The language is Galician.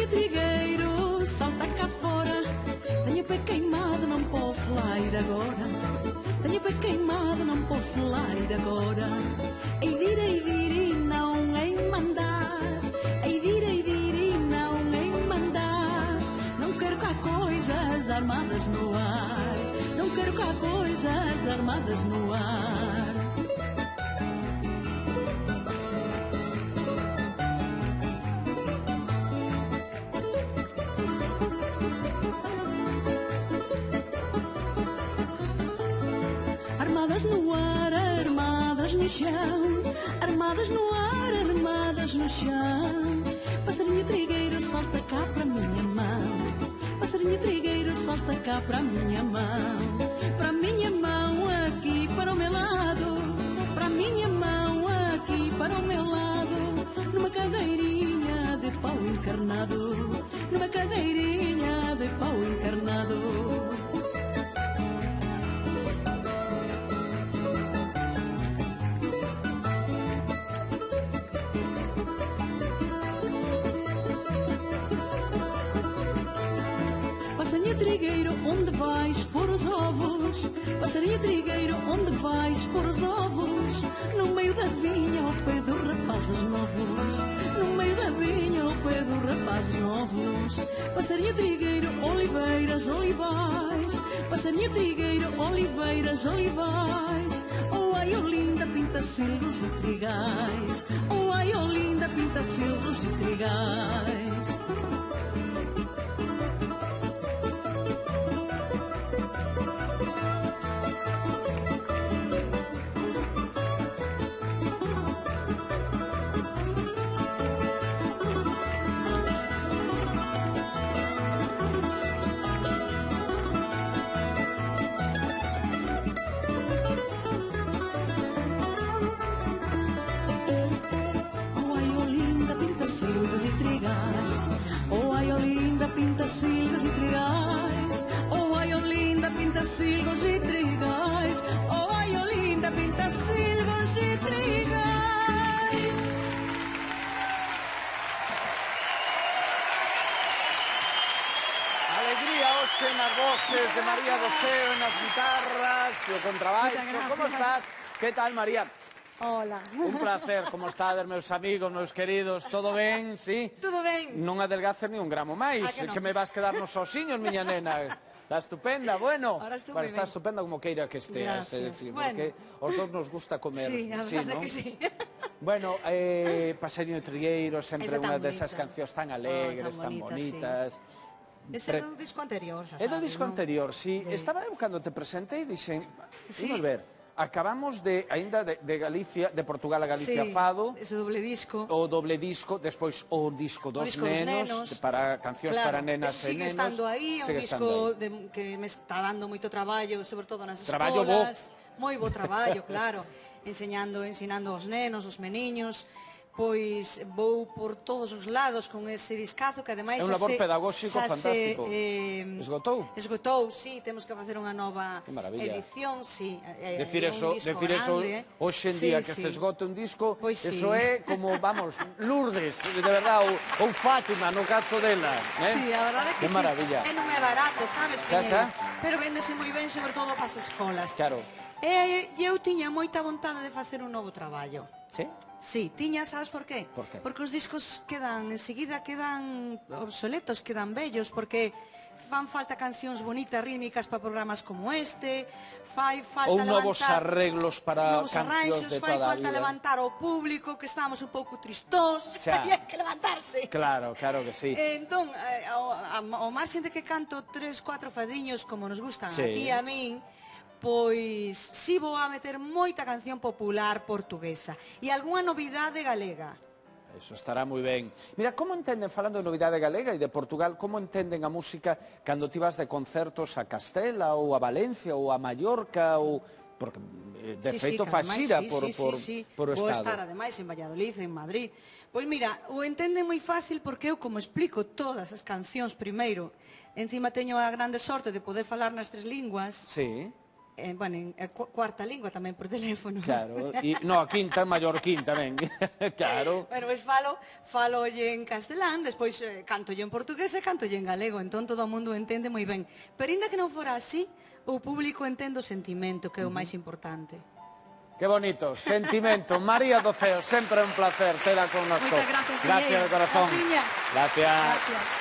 Passarinho trigueiro, salta cá fora. Tenho pé queimado, não posso lá ir agora. Tenho pé queimado, não posso lá ir agora. Ei diri, não em mandar. Ei diri, não em mandar. Não quero cá coisas armadas no ar. Não quero cá coisas armadas no ar. Armadas no ar, armadas no chão. Armadas no ar, armadas no chão. Passarinho trigueiro, salta cá para minha mão. Passarinho trigueiro, salta cá para minha mão. Para minha mão, aqui para o meu lado. Para minha mão, aqui para o meu lado. Numa cadeirinha de pau encarnado. Numa cadeirinha de pau encarnado. Passarinho trigueiro, onde vais pôr os ovos? Passarinho trigueiro, onde vais pôr os ovos? No meio da vinha, ao pé dos rapazes novos. No meio da vinha, ao pé dos rapazes novos. Passarinho trigueiro, oliveiras, olivais. Passarinho trigueiro, oliveiras, olivais. Oh, ai, oh, linda, pinta-silvos e trigais. Oh, ai, oh, linda, pinta-silvos e trigais. Oh, ai, oh, linda, pinta-silvos e trigais. Oh, ai, oh, linda, pinta-silvos e trigais. Oh, ai, oh, linda, pinta-silvos e trigais. Alegría hoxe nas voces de María do Ceo, nas guitarras, o contrabaixo. Como estás? Que tal, María? Hola. Un placer, como estades, meus amigos, meus queridos, todo ben, sí? Todo ben. Non adelgaces ni un gramo máis, que me vas quedar nos osiños, miña nena. Está estupenda, bueno. Ahora estou moi Está ben. estupenda como queira que esteas, Gracias. porque os dos nos gusta comer. Sí, a verdade ¿no? que sí. Bueno, Passarinho Trigueiro, sempre Esa tan unha desas bonita. cancións tan alegres, tan bonitas. Ese é do disco anterior, xa É sabes, do disco non? anterior, sí. Estaba eu cando te presentei, dixen, vamos ver, acabamos de, ainda de Galicia, de Portugal a Galicia Fado, ese doble disco. o doble disco, despois o disco dos nenos, para cancións para nenas e nenos. Sigue estando aí, é un disco que me está dando moito traballo, sobre todo nas escolas. Moi bo traballo, claro, ensinando aos nenos, aos meniños. Pois vou por todos os lados con ese discazo que ademais é un labor pedagóxico fantástico. Esgotou, sí, temos que facer unha nova edición, sí. Decir eso hoxe en día que se esgote un disco, eso é como, vamos, Lourdes, de verdad, ou Fátima no caso dela. Sí, a verdade que sí. E non é barato, sabes, Piñeiro? Pero véndese moi ben, sobre todo para as escolas. Claro. E eu tiña moita vontade de facer un novo traballo. Sí? Sí, tiña, sabes por qué? Por qué? Porque os discos enseguida quedan obsoletos, quedan bellos, porque fan falta cancións bonitas, rítmicas para programas como este, fai falta ou novos arreglos para cancións de toda a vida. Fai falta levantar o público, que estamos un pouco tristós, e hai que levantarse. Claro, claro que sí. Entón, ao marxen de que canto 3, 4 fadiños, como nos gustan a ti e a min, pois si vou a meter moita canción popular portuguesa e algunha novidade galega. Eso estará moi ben. Mira, como entenden, falando de novidade galega e de Portugal, como entenden a música cando ti vas de concertos a Castela ou a Valencia ou a Mallorca ou... Porque, de feito, faz xira por o Estado. Vou estar, ademais, en Valladolid, en Madrid. Pois mira, o entenden moi fácil porque eu, como explico todas as cancións primeiro, encima teño a grande sorte de poder falar nas 3 linguas. Sí. bueno, cuarta lingua tamén por teléfono. Claro, no, a quinta, mallorquín tamén, claro. Bueno, pois falolle en castelán, despois cantolle en portugués e cantolle en galego, entón todo o mundo entende moi ben. Pero ainda que non fora así, o público entende o sentimento, que é o máis importante. Qué bonito, sentimento. María do Ceo, sempre un placer tela con nosotros. Moitas gracias, Gracias de corazón. Gracias. Gracias.